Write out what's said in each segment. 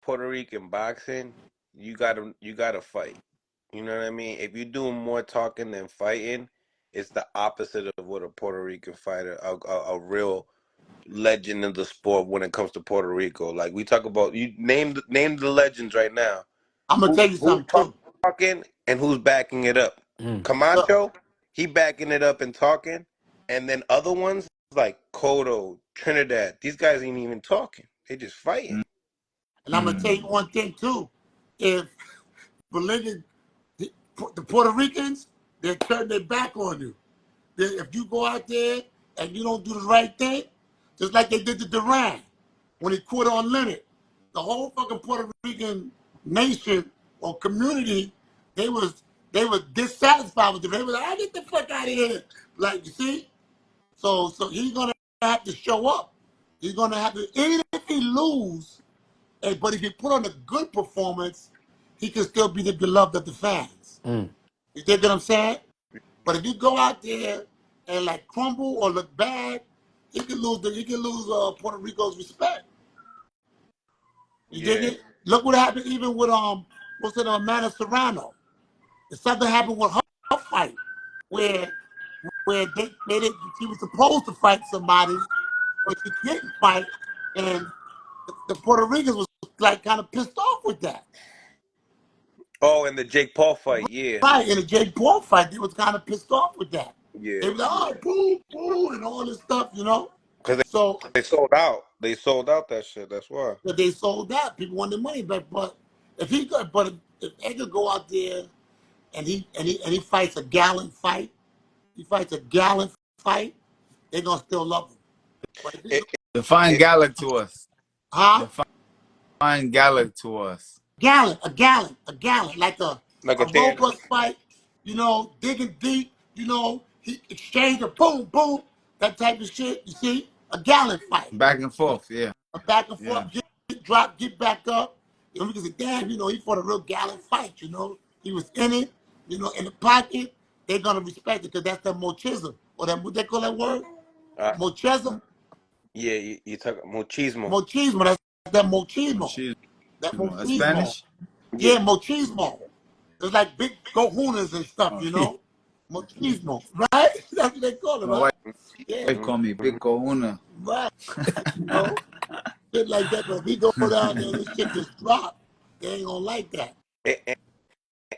Puerto Rican boxing, you gotta fight. You know what I mean? If you're doing more talking than fighting, it's the opposite of what a Puerto Rican fighter, a real legend in the sport when it comes to Puerto Rico. Like we talk about, you name the legends right now. I'm gonna tell you Who's something too. talking and who's backing it up? Mm. Camacho, he backing it up and talking, and then other ones like Cotto, Trinidad. These guys ain't even talking; they just fighting. And I'm gonna tell you one thing too. If Berlenga, the Puerto Ricans, they turn their back on you. If you go out there and you don't do the right thing, just like they did to Duran when he quit on Lenny, the whole fucking Puerto Rican nation or community, they was dissatisfied with him. They was like, "I get the fuck out of here!" Like you see, so he's gonna have to show up. He's gonna have to, even if he lose, but if he put on a good performance, he can still be the beloved of the fans. Mm. You dig what I'm saying? But if you go out there and like crumble or look bad, he can lose Puerto Rico's respect. You dig Yeah, it? Look what happened even with Amanda Serrano. Something happened with her fight where she was supposed to fight somebody, but she didn't fight, and the Puerto Ricans was like kind of pissed off with that. Oh, and the Jake Paul fight, yeah. Right, in the Jake Paul fight, they was kind of pissed off with that. They Yeah. was like, "Oh, boo, boo," and all this stuff, you know. Because So they sold out. They sold out that shit. That's why. but they sold out. People want their money back. But if Edgar go out there and he fights a gallant fight, they're gonna still love him. But if he, Define gallant to us. huh? Define gallant to us. A gallant, like a Dan. robust fight, you know, digging deep, you know, he exchange a boom, boom, that type of shit. You see, a gallant fight, Back and forth, yeah. a back and forth, Yeah. get drop, get back up. You know, because damn, you know, he fought a real gallant fight. You know, he was in it, you know, in the pocket. They're gonna respect it because that's that machismo, or that what they call that word, machismo. Yeah, you talk machismo. Machismo. That's that machismo. She's That machismo. Spanish. Yeah, machismo. It's like big cojones and stuff, you know? Machismo, right? That's what they call it, My right? wife Yeah, call me Big Kahuna. right. You know? Shit like that. But if we go down there and this shit just drop, they ain't gonna like that.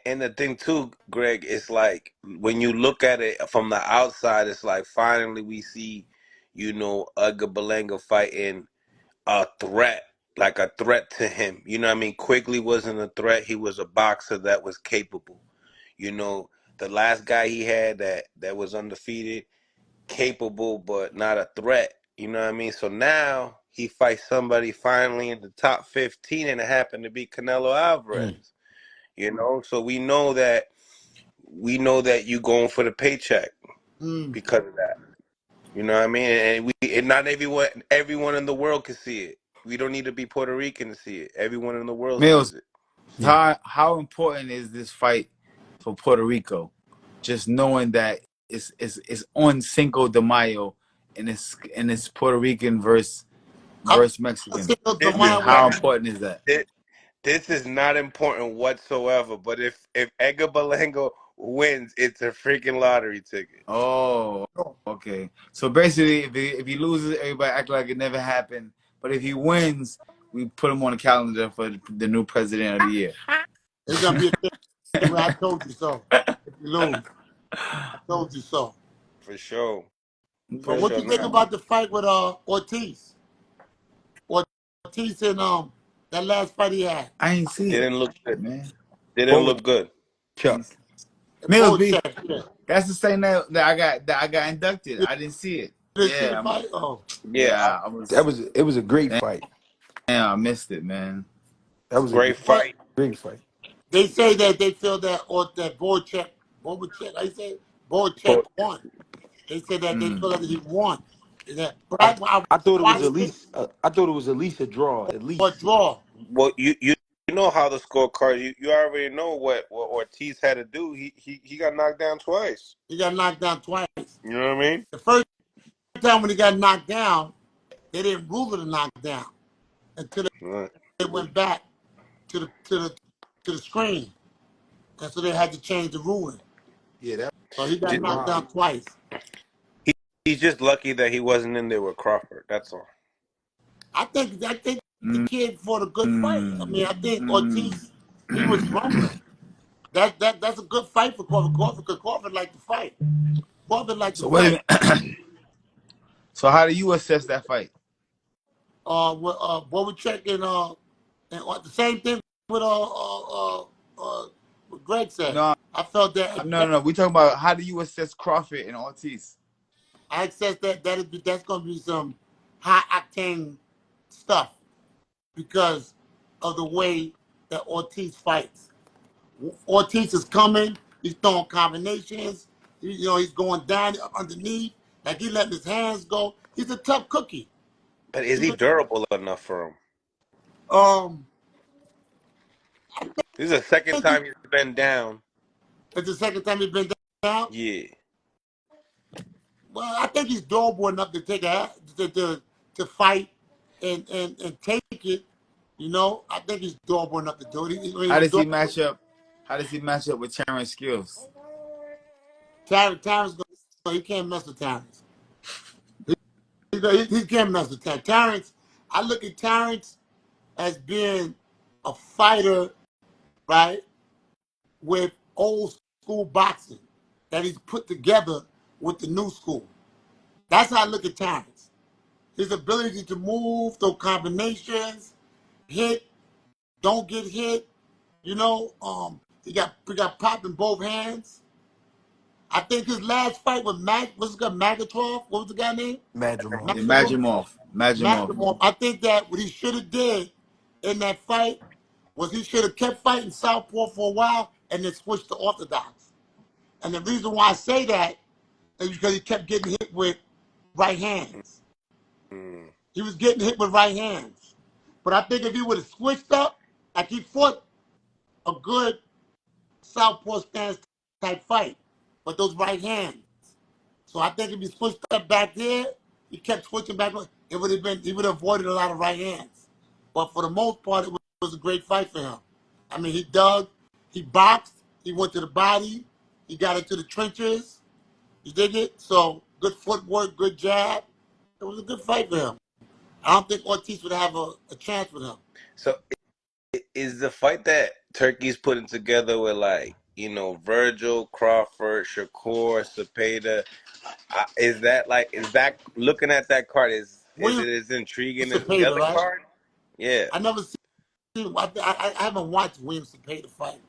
And the thing too, Greg, it's like when you look at it from the outside, it's like finally we see, Edgar Berlenga fighting a threat, like a threat to him. You know what I mean? Quigley wasn't a threat. He was a boxer that was capable. The last guy he had that was undefeated, capable but not a threat. You know what I mean? So now he fights somebody finally in the top 15, and it happened to be Canelo Alvarez. So we know that you going for the paycheck because of that. You know what I mean? And not everyone in the world can see it. We don't need to be Puerto Rican to see it. Everyone in the world Mills, sees it. how important is this fight for Puerto Rico? Just knowing that it's on Cinco de Mayo and it's Puerto Rican versus Mexican. How important is that? This is not important whatsoever. But if Edgar Berlenga wins, it's a freaking lottery ticket. Oh, okay. So basically, if he loses, everybody act like it never happened. But if he wins, we put him on the calendar for the new president of the year. It's gonna be a thing where I told you so. If you lose, I told you so. For sure. But what you think about the fight with Ortiz? Ortiz and that last fight he had. I ain't see Didn't it, look good, man. Didn't look good. Chuck. Bullshit. That's the same that I got inducted. I didn't see it. Yeah, fight? Oh. yeah. It was a great fight. Damn, I missed it, man. That was Great fight. Great fight. They say that they feel that Borchek, I say Borchek won. They said that they feel that he won. I thought it was at least a draw. At least a draw. Well, you know how the scorecard. You already know what Ortiz had to do. He got knocked down twice. He got knocked down twice. You know what I mean? The first time when he got knocked down, they didn't rule it a knockdown until they went back to the screen, and so they had to change the ruling. Yeah, that So he got J- was knocked wild. down twice. He's just lucky that he wasn't in there with Crawford. That's all. I think the Mm, kid fought a good fight. I mm, mean, I think mm. Ortiz, he was rumbling. That's a good fight for Crawford. Because Crawford liked to fight. Crawford liked to So wait fight. a minute. So how do you assess that fight? What we're checking, and the same thing with what Greg said. No, I felt that no. We talking about how do you assess Crawford and Ortiz? I accept that's going to be some high octane stuff because of the way that Ortiz fights. Ortiz is coming. He's throwing combinations. He's going down underneath. Like he letting his hands go. He's a tough cookie. But is He's he a, durable enough for him? um, This is the second I think time he's been down. it's the second time he's been down. Yeah. Well, I think he's durable enough to take to fight and take it. I think he's durable enough to do it. How He's does he durable. match up? How does he match up with Terrence Skills? Terrence, he can't mess with Terrence. He can't mess with Terrence. Terrence, I look at Terrence as being a fighter, right, with old school boxing that he's put together with the new school. That's how I look at Terrence. His ability to move, those combinations, hit, don't get hit. He got popped in both hands. I think his last fight with what's the guy, Magatrov? What was the guy name? Madrimov. Yeah, match Maximov. him off. Match him off. Maximov. I think that what he should have did in that fight was he should have kept fighting southpaw for a while and then switched to orthodox. And the reason why I say that is because he kept getting hit with right hands. Mm. He was getting hit with right hands. But I think if he would have switched up, like he fought a good southpaw stance type fight, but those right hands. So I think if he switched up back there, he kept switching back. He would have avoided a lot of right hands. But for the most part, it was a great fight for him. I mean, he dug, he boxed, he went to the body, he got into the trenches. You dig it? So good footwork, good jab. It was a good fight for him. I don't think Ortiz would have a chance with him. So is the fight that Turkey's putting together with Virgil, Crawford, Shakur, Cepeda, is that looking at that card is William it as intriguing as the Cepeda, other right? card? Yeah. I never seen. I haven't watched William Cepeda fight.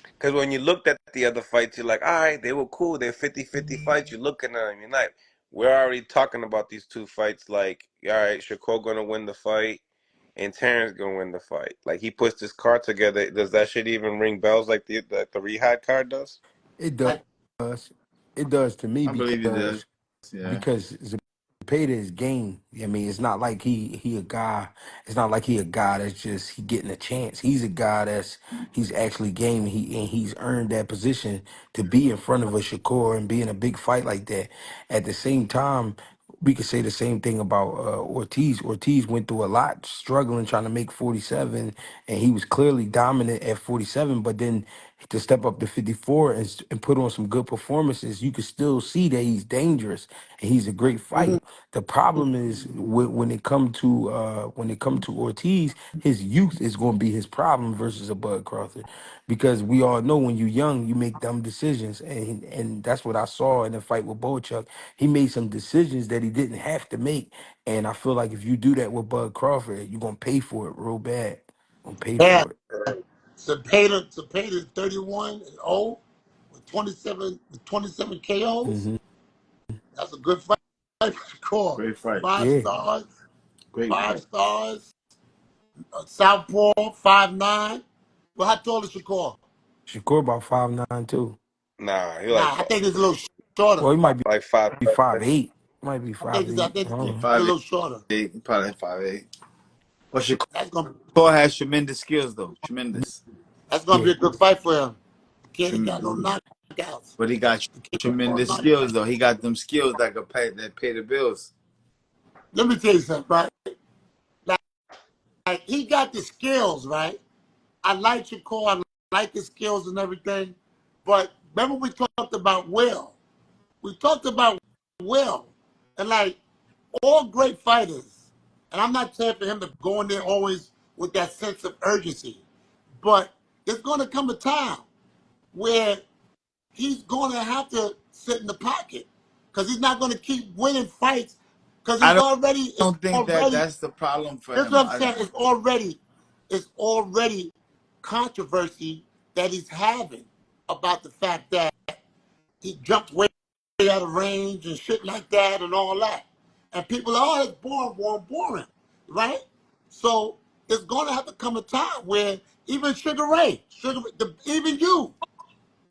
Because when you looked at the other fights, you're like, all right, they were cool. They're 50-50 fights. You're looking at them. You're like, we're already talking about these two fights. Like, all right, Shakur going to win the fight and Terrence going to win the fight. Like, he puts this card together. Does that shit even ring bells like the Rehab card does? It Like does. It does to me I believe he does. Yeah. because Zepeda is game. I mean, it's not like he a guy. It's not like he a guy that's just he getting a chance. He's a guy he's actually game. He's earned that position to be in front of a Shakur and be in a big fight like that. At the same time, we could say the same thing about Ortiz. Ortiz went through a lot, struggling trying to make 47, and he was clearly dominant at 47. But then to step up to 54 and put on some good performances, you can still see that he's dangerous and he's a great mhm. fighter. The problem is when it come to Ortiz, his youth is going to be his problem versus a Bud Crawford, because we all know when you're young, you make dumb decisions, and that's what I saw in the fight with Bochuk. He made some decisions that he didn't have to make, and I feel like if you do that with Bud Crawford, you're gonna pay for it real bad. Gonna pay Yeah, for it. Cepeda 31 and 0 with 27 KOs. Hmm. That's a good fight for Shakur. Great fight. Five Yeah, stars, Great five fight. stars. Southpaw 5'9". Well, how tall is Shakur? Shakur about 5'9" too. Nah, he like Nah, I think it's a little shorter. Well, he might like five. be 5'8". Might be I think five it's I eight. think I it's don't Yeah, know. a five little shorter. eight, probably 5'8". But That's gonna Shakur has tremendous skills though. Tremendous. that's gonna be Yeah, a good fight for him. Kid ain't got Trem- no knockouts. But he got The kid got no tremendous skills knockouts. though. He got them skills that pay the bills. Let me tell you something, right? Like he got the skills, right? I like Shakur. I like his skills and everything. But remember we talked about Will. We talked about Will. And like all great fighters, and I'm not saying for him to go in there always with that sense of urgency, but there's going to come a time where he's going to have to sit in the pocket because he's not going to keep winning fights because I he's already, it's don't think that already, that's the problem for here's him. what I'm saying, it's already controversy that he's having about the fact that he jumped way out of range and shit like that and all that. And people are, oh, it's boring, right? So it's going to have to come a time where even even you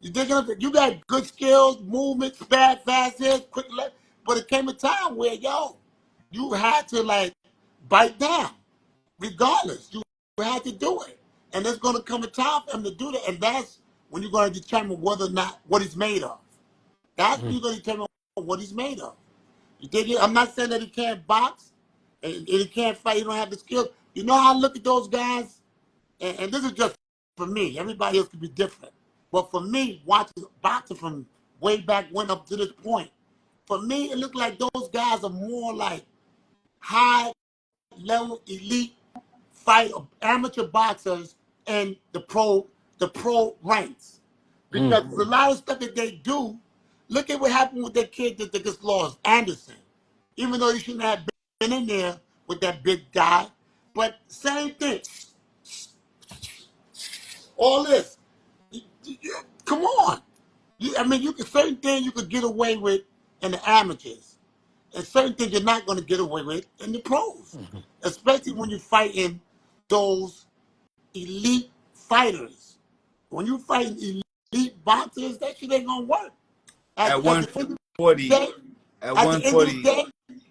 dig up, you got good skills, movements, fast hits, quick left, but it came a time where, yo, you had to like bite down, regardless. You had to do it. And there's going to come a time for him to do that. And that's when you're going to determine whether or not what he's made of. That's when you're going to determine what he's made of. You dig it? I'm not saying that he can't box and he can't fight. He don't have the skills. You know how I look at those guys? And this is just for me. Everybody else could be different. But for me, watching boxing from way back when up to this point, for me, it looked like those guys are more like high level elite fight amateur boxers and the pro ranks. Because a lot of stuff that they do, look at what happened with that kid that just lost, Anderson. Even though he shouldn't have been in there with that big guy, but same thing. All this. Come on. I mean, certain things you could get away with in the amateurs, and certain things you're not going to get away with in the pros, especially when you're fighting those elite fighters. When you're fighting elite boxers, that shit ain't going to work. At At the end of the 140, day, at at the end of the 140, day,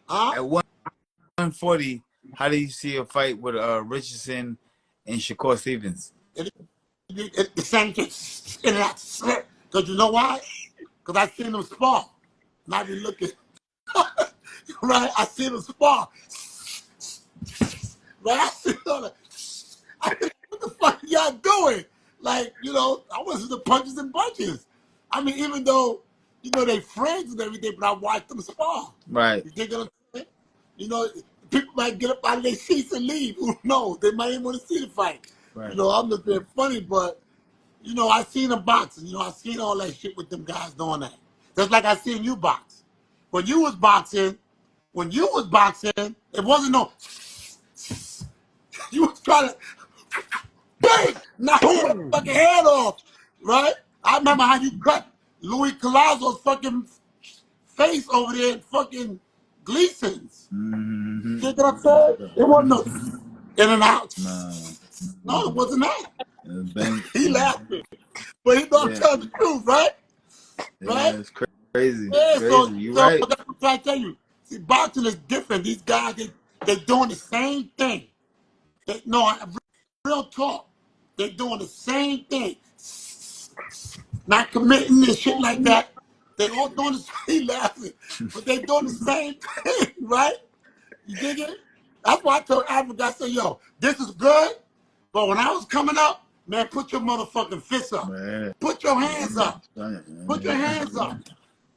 huh? at 140, how do you see a fight with Richardson and Shakur Stevens? The same thing. In and out. Because you know why? Because I seen them spar. Not be looking. Right? I seen them spar. Right? I seen all that. I said, what the fuck are y'all doing? Like, I wasn't the punches and bunches. I mean, even though, they friends and everything, but I watched them spar. Right. You think what I'm saying? People might get up out of their seats and leave. Who knows? They might even want to see the fight. Right. I'm just being funny, but I seen them boxing. I seen all that shit with them guys doing that. Just like I seen you box. When you was boxing, it wasn't no. You was trying to bang, knock your fucking head off, right? I remember how you cut Louis Collazo's fucking face over there in fucking Gleason's. Mm-hmm. You know what I'm saying? It wasn't no in and out. No, it wasn't that. He laughing. But he know I'm telling the truth, right? Right? Yeah, it's crazy. Yeah, Crazy. so You're right. that's what I'm trying to tell you. See, boxing is different. These guys, they doing the same thing. Real talk. They're doing the same thing. Not committing and shit like that. They all doing the same laughing. But they doing the same thing, right? You dig it? That's why I told Africa, I said, yo, this is good. But when I was coming up, man, put your motherfucking fists up. Man. Put your hands up. Put your hands up.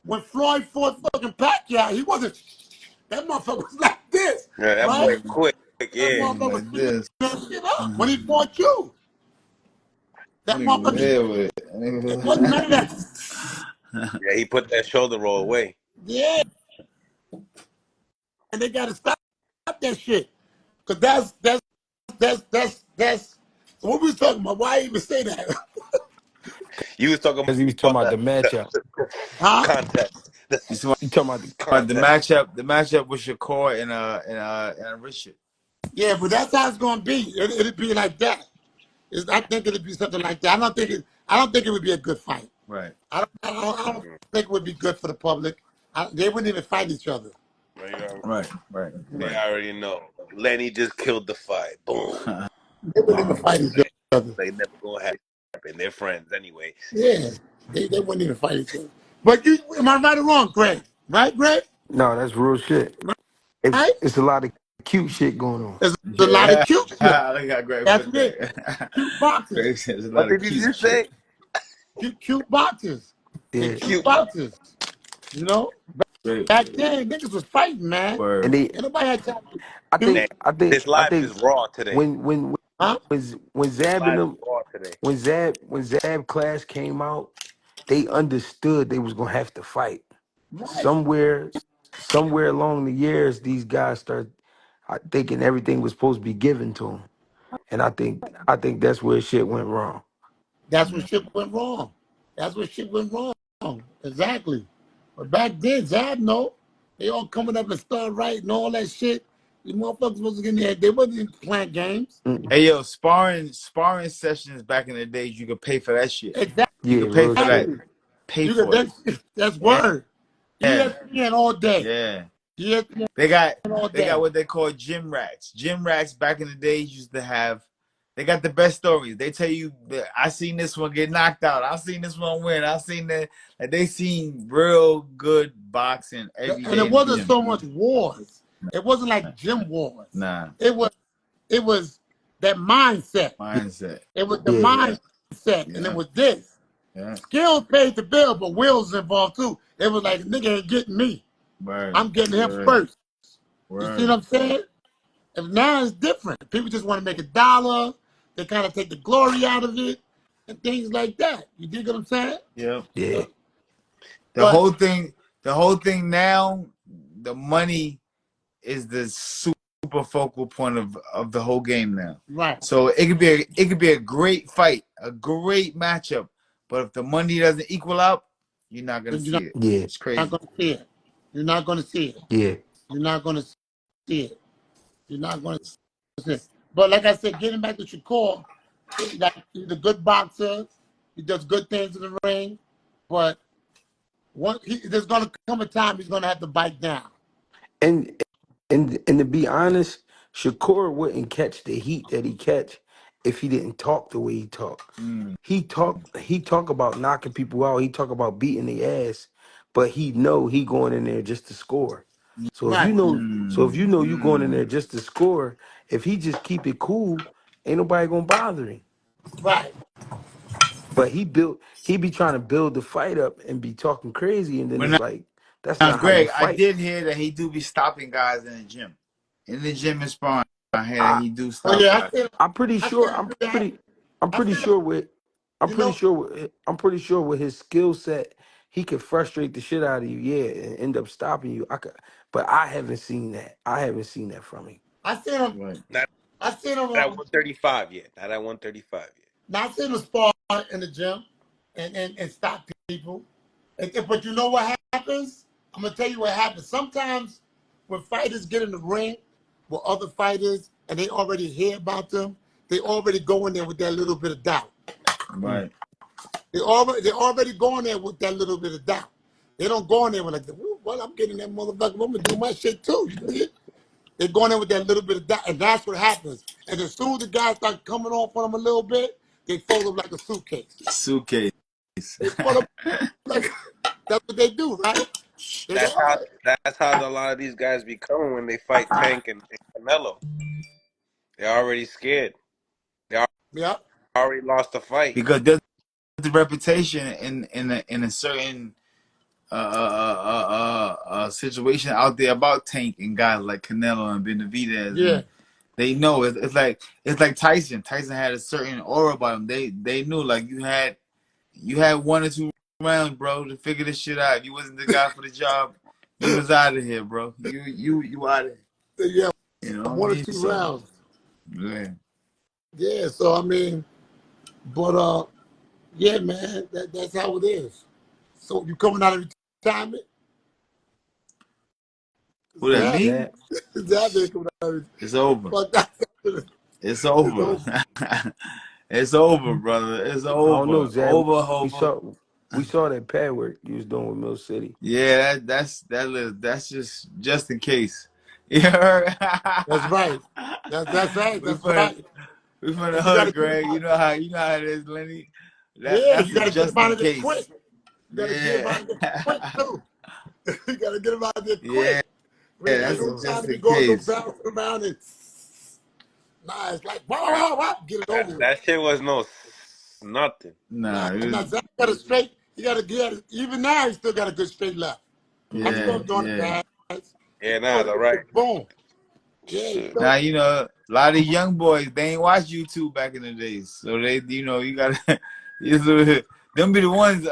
When Floyd fought fucking Pacquiao, he wasn't. That motherfucker was like this. Yeah, that right? boy quick, That yeah. motherfucker was Like speaking this. that shit up when he fought you. That Nigga was motherfucker, there with it. it wasn't none of that. Yeah, he put that shoulder roll away. Yeah. And they got to stop that shit. Because that's what we was talking about. Why even say that? You was talking Because he was talking about the about matchup. Huh? contest. You talking You talking about the about the Contest. matchup with Shakur and Richard. Yeah, but that's how it's gonna be. It'll be like that. I think it'll be something like that. I don't think it would be a good fight. Right. I don't think it would be good for the public. They wouldn't even fight each other. Right. They already know. Lenny just killed the fight. Boom. They wouldn't even fight each other. They never gonna happen. They're friends anyway. Yeah, they wouldn't even fight each other. But am I right or wrong, Greg? Right, Greg? No, that's real shit. It's Right? it's a lot of cute shit going on. There's a lot of Yeah, cute shit. I got Greg That's put it. that. Cute boxers. Greg says a What lot of did you cute just shit. say? Cute boxers. They Yeah, cute Cute. boxers. You know? Great Back then, niggas was fighting, man. and word. they, Ain't nobody had time to Man, cute. this I life think is raw today. Huh? when This Zab and life is them raw today. when Zab Clash came out, they understood they was gonna have to fight. Right. Somewhere along the years, these guys start thinking everything was supposed to be given to them, and I think that's where shit went wrong. That's where shit went wrong. That's where shit went wrong. Exactly. But back then, Zab, no. They all coming up and start writing all that shit. These motherfuckers wasn't in there. They wasn't playing games. Mm. Hey yo, sparring sessions back in the days, you could pay for that shit. You Yeah, could pay real for that. shit. Exactly. Pay You got for it. that's Yeah, word. ESPN all day. yeah. ESPN They got all they got day. what they call gym rats. Gym rats back in the days used to have. They got the best stories. They tell you that I seen this one get knocked out. I seen this one win. I seen that. Like they seen real good boxing every And day it in the wasn't gym. so much wars. It wasn't like gym wars. Nah, It was that mindset. mindset. It was the Yeah, mindset. And it Yeah, was this. yeah. Skills paid the bill, but Will's involved too. It was like, nigga ain't getting me. Word, I'm getting him word, first. You see what word. I'm saying? And now it's different. People just want to make a dollar. They kind of take the glory out of it and things like that. You dig what I'm saying? Yep. yeah. So, The but whole thing now, the money is the super focal point of the whole game now. right. So it could be a great fight, a great matchup, but if the money doesn't equal out, you're not gonna Then see it. Yeah, It's not crazy. going to see it. You're not going to see it. yeah. You're not going to see it. You're not going to see it. But like I said, getting back to Shakur, he's a good boxer. He does good things in the ring. But there's going to come a time he's going to have to bite down. And and to be honest, Shakur wouldn't catch the heat that he catch if he didn't talk the way he talk. Mm. He talk about knocking people out. He talk about beating their ass, but he know he going in there just to score. So if you Right. know, you going in there Mm. just to score, if he just keep it cool, ain't nobody gonna bother him. Right. But he be trying to build the fight up and be talking crazy, and then But it's like that's now, not how you Greg, I fight. did hear that he do be stopping guys in the gym. In the gym and sparring, I hear that I he do Oh, stop yeah. guys. I'm pretty I seen sure. him do that. I'm I pretty seen him, sure with. you know, I'm pretty sure with his skill set, he could frustrate the shit out of you. Yeah, and end up stopping you. I could, but I haven't seen that. I haven't seen that from him. I seen him, Right. Not I seen him at 135 yet. Not at 135 yet. now I seen him spar in the gym and stop people. But you know what happens? I'm gonna tell you what happens. Sometimes when fighters get in the ring with other fighters and they already hear about them, they already go in there with that little bit of doubt. Mm. Right. They already go in there with that little bit of doubt. They don't go in there with like, well, I'm getting that motherfucker. I'm gonna do my shit too. You know? They're going in with that little bit of doubt, and that's what happens. And as soon as the guys start coming off on them a little bit, they fold up like a suitcase. Suitcase. They fold up like that's what they do, right? They go, That's all how right, a lot of these guys be coming when they fight Tank and Canelo. They're already scared. They yeah, already lost the fight. Because there's the reputation in a certain situation out there about Tank and guys like Canelo and Benavidez, yeah, and they know it's like Tyson. Tyson had a certain aura about him. They knew like you had 1 or 2 rounds, bro, to figure this shit out. You wasn't the guy for the job. You was out of here, bro. You out of here. yeah, You know what I one or mean? two So rounds. yeah. Yeah, so I mean, but yeah, man, that's how it is. So you coming out of retirement? Who that, Who Zab, me? Zab? Zab ain't coming out of It's over. but that's It's it's over. over. It's over, brother. It's I don't know, over. Zab. Over, We over. saw that pad work you was doing with Mill City. Yeah, that's just in case. You heard? That's right. That's right. we That's from right. we from the And you got to hood, get him Greg. out. You know how it is, Lenny. Yeah, That's you a got to get him just out in of there quick. case. You got to get him Yeah. out of there quick too. You got to get him out of there quick. Yeah. Really, that's ain't no just time to be the going no case. bouncing around and nah, it's like wow, get it over with. That shit was nothing. Nah, Nah, it was, nah, Zach got a straight. He got a good. Even now, he still got a good straight left. I saw yeah, him doing the yeah. pads. Yeah, Oh, nah, the this right. shit, boom. Yeah, he Shit. still. Now you know a lot of young boys they ain't watch YouTube back in the days, so they you gotta them be the ones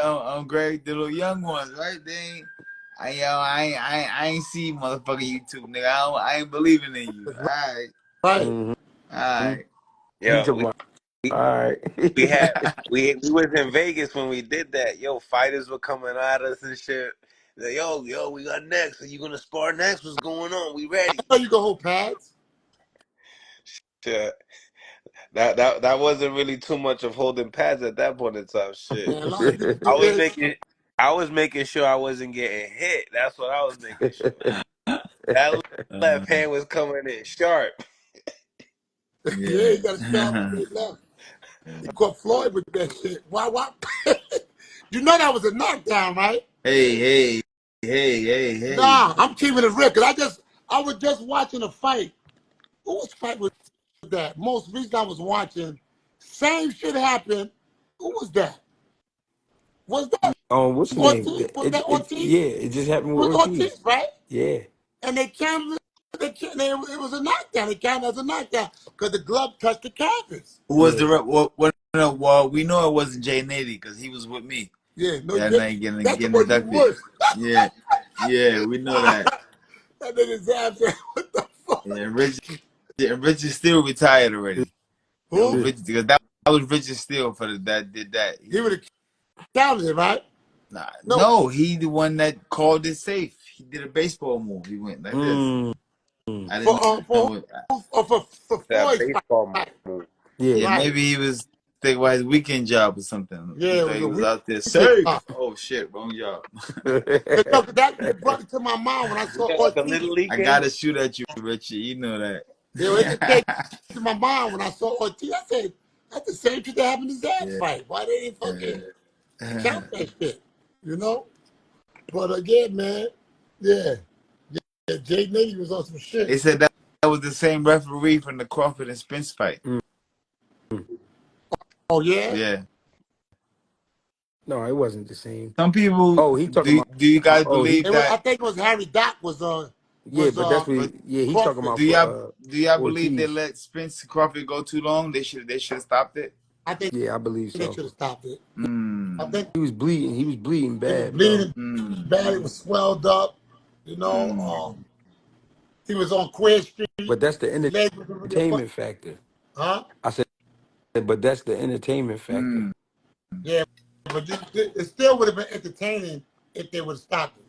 Greg, the little young ones, right? They ain't. I ain't see motherfucking YouTube, nigga. I ain't believing in you. All right, Right. Mm-hmm. all right. He Yo, talking about, all we right. had we was in Vegas when we did that. Yo, fighters were coming at us and shit. Like, yo, we got next. Are you gonna spar next? What's going on? We I ready? know you can hold pads. Shit. That wasn't really too much of holding pads at that point in time. Shit. Man, a lot of people I do was this. making I was making sure I wasn't getting hit. That's what I was making sure. That left Uh, hand was coming in sharp. Yeah, yeah. you got to stop straight left. He caught Floyd with that shit. Why? You know that was a knockdown, right? Hey. Nah, I'm keeping it real because I was just watching a fight. Who was fight was that? Most recent I was watching. Same shit happened. Who was that? Was that What's the name? Ortiz? Was that Yeah, Ortiz? it just happened It with was Ortiz, Ortiz. right? Yeah. And they counted it was a knockdown. They counted as a knockdown because the glove touched the canvas. Who was Yeah. the what? No, well, we know it wasn't Jay Nady because he was with me. Yeah, no, That night getting that's the getting one you inducted. would. Yeah, yeah, we know that. That nigga's ass. What the fuck? Yeah, Richard Steele retired already. That was Who? Richard because that was Richard Steele for that did that. He would have counted it, right? No, No, he the one that called it safe. He did a baseball move. He went like this. Mm. I didn't know for what. for That Floyd's baseball fight, move. Yeah. Yeah, right? maybe he was thinking about his weekend job or something. He Yeah, it thought was he a was out there weekend safe. job. Oh shit, wrong job. Cause no, 'cause that it brought it to my mind when I saw Yeah, like a Ortiz. little league I game. gotta shoot at you, Richie. You know You know, it just came that. to my mind when I saw Ortiz. I said, that's the same shit that happened in that yeah. fight. Why they didn't fucking yeah. count that shit? You know? But again, man, yeah. Yeah, Jay Nady was on some They shit. said that was the same referee from the Crawford and Spence fight. Mm. Oh yeah? Yeah. No, it wasn't the same. Some people Oh, he talking do. about. Do you guys Oh, he. believe I that? think it was Harry Dock was Yeah, but that's what. But Yeah, he talking Crawford. about do for y'all believe they Ortiz. let Spence Crawford go too long? They should have stopped it. I think Yeah, I believe they so. should have stopped it. I Mm. think He was bleeding. He was bleeding he was bad, bro. bleeding Mm. bad. It was swelled up. You know, Mm. he was on Queer Street. But that's the His leg was really fucked. entertainment factor. Huh? I said, but that's the entertainment factor. Mm. Yeah, but it still would have been entertaining if they would have stopped it.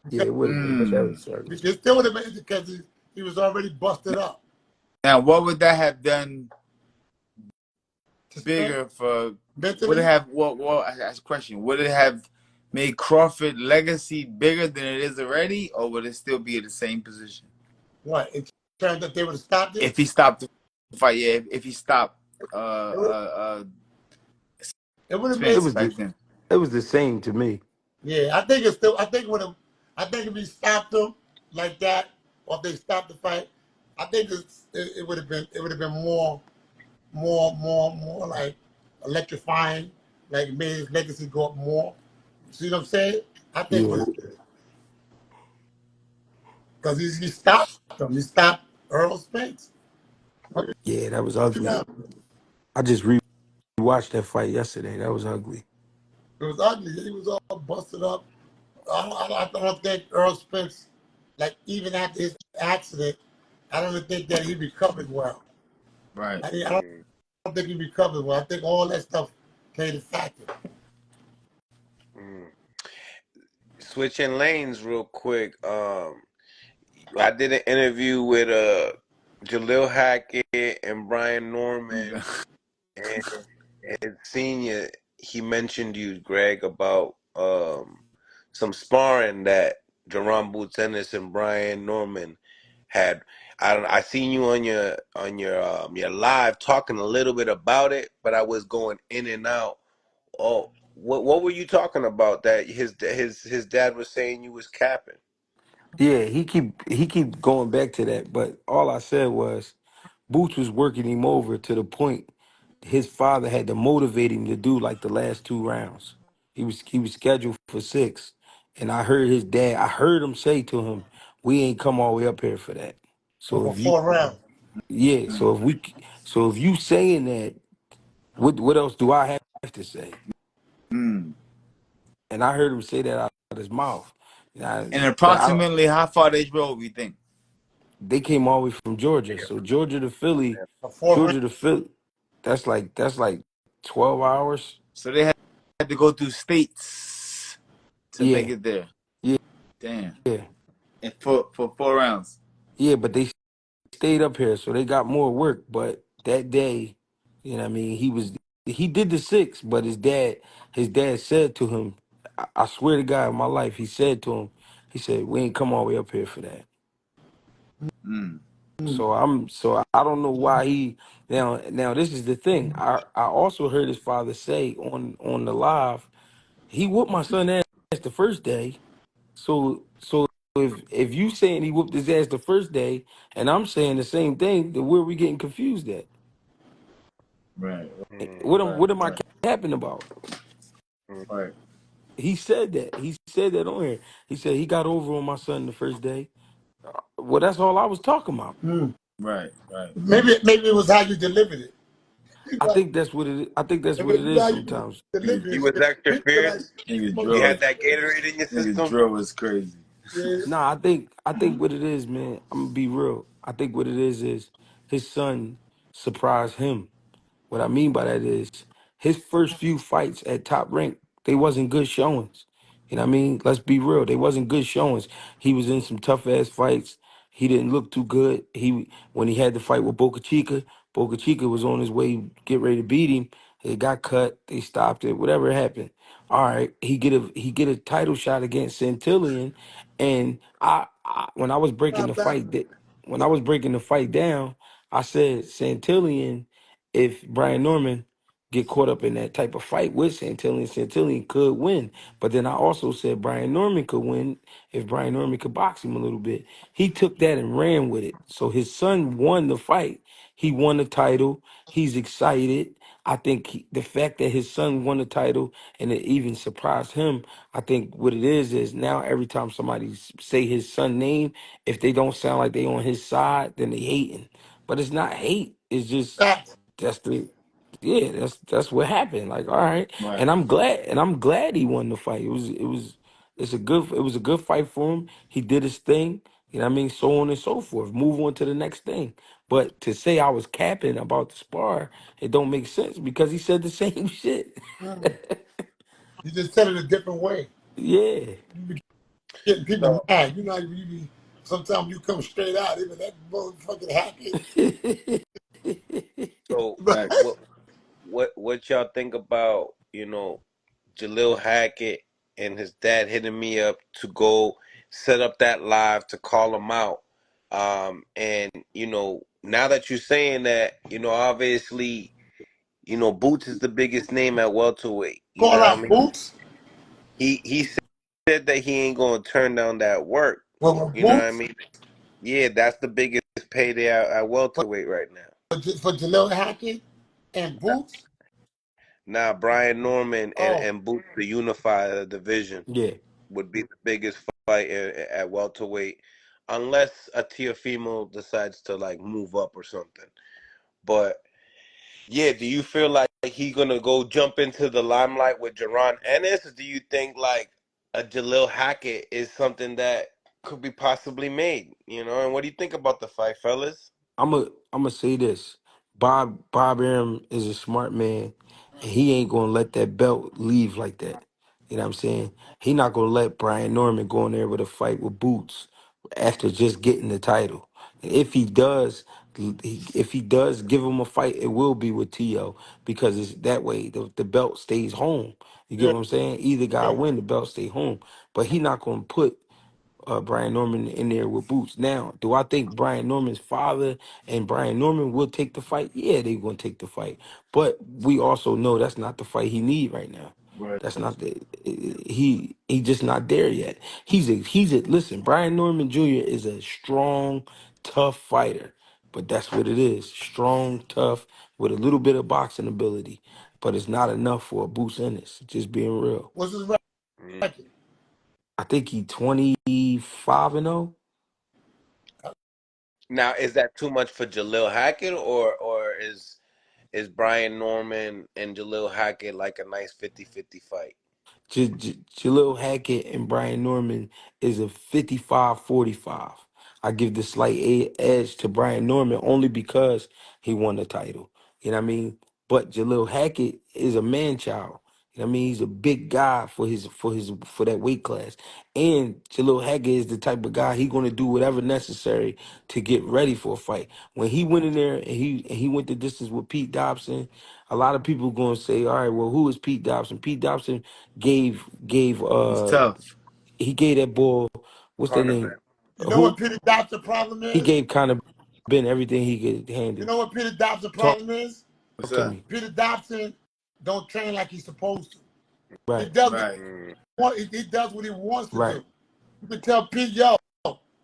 Yeah, it would have been, but that Mm. was certain. It still would have been because he was already busted up. Now, what would that have done To spend bigger for? Would it mentally, have? Well, I ask a question. Would it have made Crawford legacy bigger than it is already, or would it still be in the same position what? In terms that they would have stopped it, if he stopped the fight? Yeah, if he stopped it would, it would have It made. Spence was back the, then. it was the same to me. Yeah, I think it's still. I think would have. I think if he stopped them like that, or if they stopped the fight, I think it would have been. It would have been more like electrifying. Like made his legacy go up more. See what I'm saying? I think Yeah, would because he stopped them. He stopped Earl Spence. yeah, that was ugly. Yeah, I just rewatched that fight yesterday. That was ugly. it was ugly. He was all busted up. I don't think Earl Spence, like even after his accident, I don't think that he recovered well. Right. I don't think he recovered well. I think all that stuff played a factor. Mm. Switching lanes real quick. I did an interview with Jalil Hackett and Brian Norman, and senior. He mentioned you, Greg, about some sparring that Jerron Boots Ennis and Brian Norman had. I don't. I seen you on your live talking a little bit about it, but I was going in and out. Oh, what were you talking about? That his dad was saying you was capping. Yeah, he keep going back to that. But all I said was Boots was working him over to the point his father had to motivate him to do like the last 2 rounds. He was scheduled for 6. And I heard his dad, I heard him say to him, we ain't come all the way up here for that. for So the if you 4 round. yeah, so if you saying that, what else do I have to say? Mm. And I heard him say that out of his mouth. And But I don't, approximately how far they drove, you think? they came all the way from Georgia. So Georgia to Philly, A 4 round. that's like 12 hours. So they had to go through states to make Yeah, it there. yeah, Damn. yeah. And for 4 rounds. Yeah, but they stayed up here, so they got more work. But that day, you know what I mean, he did the 6, but his dad said to him, I swear to God in my life, he said to him, he said, we ain't come all the way up here for that. Mm. So I don't know why he now this is the thing. I also heard his father say on the live, he whooped my son ass the first day. So if you saying he whooped his ass the first day and I'm saying the same thing, then where we getting confused at? Right. Right. What am I Right. capping about? Right. He said that. He said that on here. He said he got over on my son the first day. Well, that's all I was talking about. Right. Right. Maybe it was how you delivered it. You I know, think that's what it. I think that's if what it, it you know is how you sometimes. deliver You it, was extra people be like, fierce. Nigga You drill had is that Gatorade in your nigga system. drill is crazy. yeah, Nah, I think what it is, man. I'm gonna be real. I think what it is his son surprised him. What I mean by that is his first few fights at top rank, they wasn't good showings. You know what I mean? Let's be real. They wasn't good showings. He was in some tough ass fights. He didn't look too good. He when he had to fight with Boca Chica was on his way to get ready to beat him. It got cut. They stopped it. Whatever happened. All right. He get a title shot against Santillion. And when I was breaking the not bad. fight when I was breaking the fight down, I said Santillion, if Brian Norman get caught up in that type of fight with Santillion, Santillion could win. But then I also said Brian Norman could win if Brian Norman could box him a little bit. He took that and ran with it. So his son won the fight. He won the title. He's excited. I think the fact that his son won the title and it even surprised him, I think what it is now every time somebody say his son name, if they don't sound like they on his side, then they hating. But it's not hate. It's just Facts. that's the yeah, that's what happened. Like, all right. Right. And I'm glad he won the fight. It was a good fight for him. He did his thing, you know what I mean, so on and so forth. Move on to the next thing. But to say I was capping about the spar, it don't make sense because he said the same shit. You just said it a different way. Yeah. You be getting people So, mad. You know, you be sometimes you come straight out, even that motherfucking Hackett. so But Facts. what y'all think about Jalil Hackett and his dad hitting me up to go set up that live to call him out. And now that you're saying that, obviously, Boots is the biggest name at welterweight. You know call what I out mean? Boots. He said that he ain't gonna turn down that work. Well, with You know what I Boots, mean? Yeah, that's the biggest payday at welterweight right now. for Jaleel Hackett and Boots. Now Brian Norman and, Oh, and Boots to unify the division Yeah. would be the biggest fight at welterweight, unless a Teofimo decides to like move up or something. But yeah, do you feel like he gonna go jump into the limelight with Jaron Ennis, or do you think like a Jalil Hackett is something that could be possibly made? And what do you think about the fight, fellas? I'm gonna say this. Bob Arum is a smart man, and he ain't gonna let that belt leave like that. You know what I'm saying? He not gonna let Brian Norman go in there with a fight with Boots after just getting the title. And if he does give him a fight, it will be with T.O. because it's that way the belt stays home. You get yeah. what I'm saying? Either guy win, the belt stay home. But he not gonna put Brian Norman in there with Boots. Now, do I think Brian Norman's father and Brian Norman will take the fight? Yeah, they going to take the fight. But we also know that's not the fight he need right now. Right. That's not the he just not there yet. He's a listen. Brian Norman Jr. is a strong, tough fighter, but that's what it is. Strong, tough, with a little bit of boxing ability, but it's not enough for a Boots Ennis. Just being real. What's his Mm. record? I think he 25-0. Now, is that too much for Jalil Hackett, or is Brian Norman and Jalil Hackett like a nice 50-50 fight? Jalil Hackett and Brian Norman is a 55-45. I give the slight edge to Brian Norman only because he won the title. You know what I mean? But Jalil Hackett is a man child. You know what I mean? He's a big guy for that weight class. And Jalil Hackett is the type of guy he gonna do whatever necessary to get ready for a fight. When he went in there and he went the distance with Pete Dobson, a lot of people gonna say, all right, well, who is Pete Dobson? Pete Dobson gave He's tough. he gave that boy, what's that Conor name? Ben. You know what Who? Peter Dobbs' problem He is? gave kind of Ben everything he could You handle. know what Peter Dobbs' Talk problem is? What's to that? me. Peter Dobson don't train like he's supposed to. He Right, does what Right. Mm. he does what he wants to right. do. You can tell Pete, yo,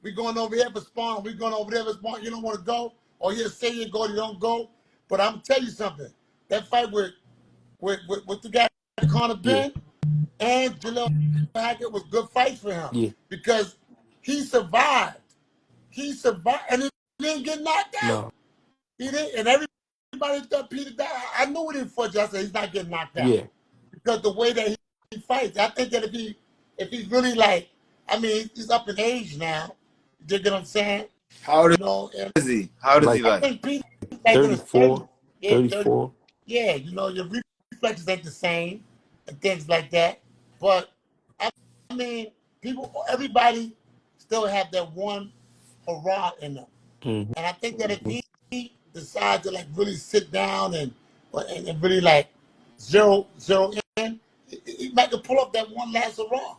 we going over here for spawn, we going over there for spawn. You don't want to go, or you say you go, you don't go. But I'm gonna tell you something. That fight with the guy Conor Yeah, Ben and Jaleel Hackett was good fights for him yeah. because he survived. He survived, and he didn't get knocked out. No, He didn't, and everybody thought Peter died. I knew when he fought you. I said he's not getting knocked out yeah. because the way that he fights. I think that if he's really like, I mean, he's up in age now. You get what I'm saying? How old You know, and is he? How old is he Like I like? think Peter's like in his 30s. 34, Yeah, 30. 34. Yeah, you know, your reflexes ain't the same and things like that. But I mean, everybody still have that one hurrah in them. Mm-hmm. And I think that if he decides to like really sit down and really like zero in, he might could pull up that one last hurrah.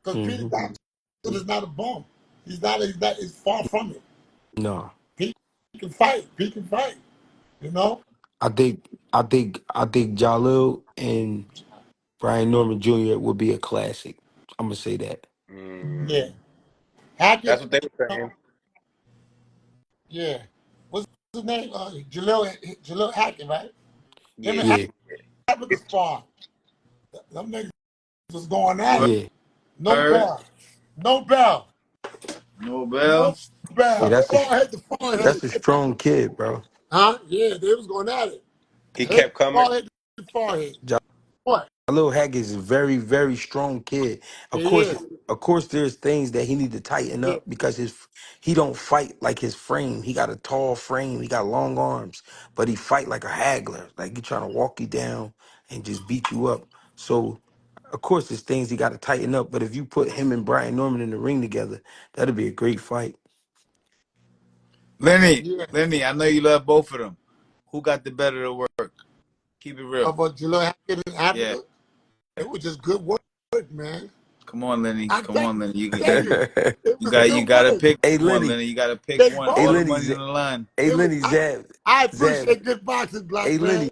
Because Peter Mm-hmm. Dobson is not a bum. He's far from it. No. He can fight. He can fight. You know? I think Jalil and Brian Norman Jr. would be a classic. I'm gonna say that. Yeah. Mm. That's Hackett, what they you were saying. know, yeah. What's his name? Jalil Hackett, right? Him and Yeah. Yeah, Hackett was spawn. Them niggas was going at it. Word. yeah, No bell. No bell. No No bell. yeah. bell. Forehead to That's forehead. a strong kid, bro. Huh? Yeah, they was going at it. He Head kept to coming. forehead to forehead. What? Lil Hack is a very, very strong kid. Of course, Yeah, there's things that he need to tighten yeah. up because he don't fight like his frame. He got a tall frame. He got long arms, but he fight like a haggler. Like he trying to walk you down and just beat you up. So, of course, there's things he got to tighten up. But if you put him and Brian Norman in the ring together, that'd be a great fight. Lenny, Yeah. Lenny, I know you love both of them. Who got the better of work? Keep it How real. about Jalil Hackett in Yeah. Africa? It was just good work, man. Come on, Lenny. I Come tell on, Lenny. tell you, it was You good gotta work. pick Hey one, Lenny, Lenny. You gotta pick They one. hey All the both. Lenny, money's on the line. hey It was. Lenny, I Zab, appreciate good boxing, black hey man. Lenny,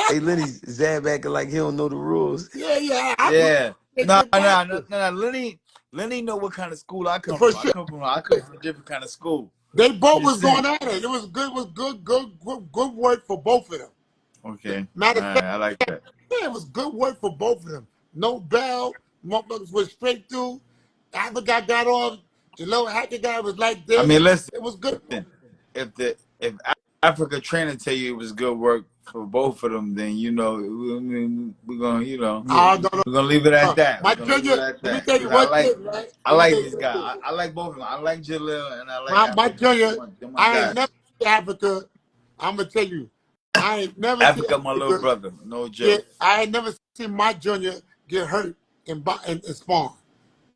hey Lenny, Zab acting like he don't know the rules. Yeah, yeah. I Yeah. appreciate No, good no, no, boxing no. Lenny know what kind of school I come for from. sure. I come from a different kind of school. They both You was going see? at it. It was good. It was good work for both of them. Okay. Matter All of fact, right. I like that. yeah, it was good work for both of them. No bell. Motherfuckers went straight through. Africa got off. Jalil Hackett guy was like I this. mean, listen. It was good. If Africa trainer tell you it was good work for both of them, then we're gonna Yeah. No, no, we're gonna leave it at no. that. We're My gonna leave it junior, at let me that tell you because one thing, right? I Let me like tell you these one thing. guys. I like both of them. I like Jalil and I like My Africa. junior, They're my I ain't guys. never seen Africa. I'm gonna tell you, I ain't never seen Africa, my little Africa brother. No joke. get. I ain't never seen my junior get hurt in spawn,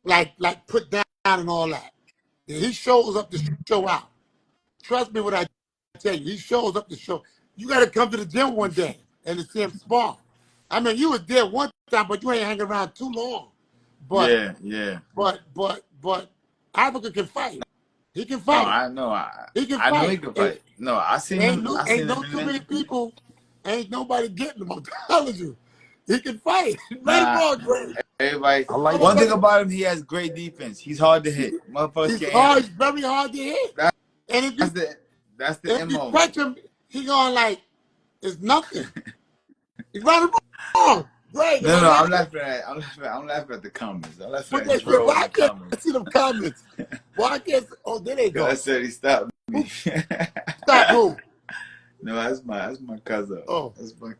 like put down and all that. He shows up to show out. Trust me when I tell you, he shows up to show. You got to come to the gym one day and to see him spawn. I mean, you was there one time, but you ain't hanging around too long. But Yeah, yeah. but Africa can fight. He can No, fight. I know. He can I know he fight. can And fight. No, I seen him. I ain't seen no him in too there. many people. Ain't nobody getting him. I'm telling you. He can fight. Right or Nah, wrong, Greg. everybody. I like One thing Motherfucker, about him, he has great defense. He's hard to hit. Motherfuckers he's can't hit hard. him. He's very hard to hit. That- And That's the that's the if you MO. catch him, he going like it's nothing. He's right or wrong. Greg, am No, I no, right? I'm laughing at the comments. I'm laughing What at they say? Dro Well, in I the can't comments. see them comments. Well, I guess. Oh, there they I go. said he stopped me. Stop who? No, that's my cousin. Oh. That's my cousin.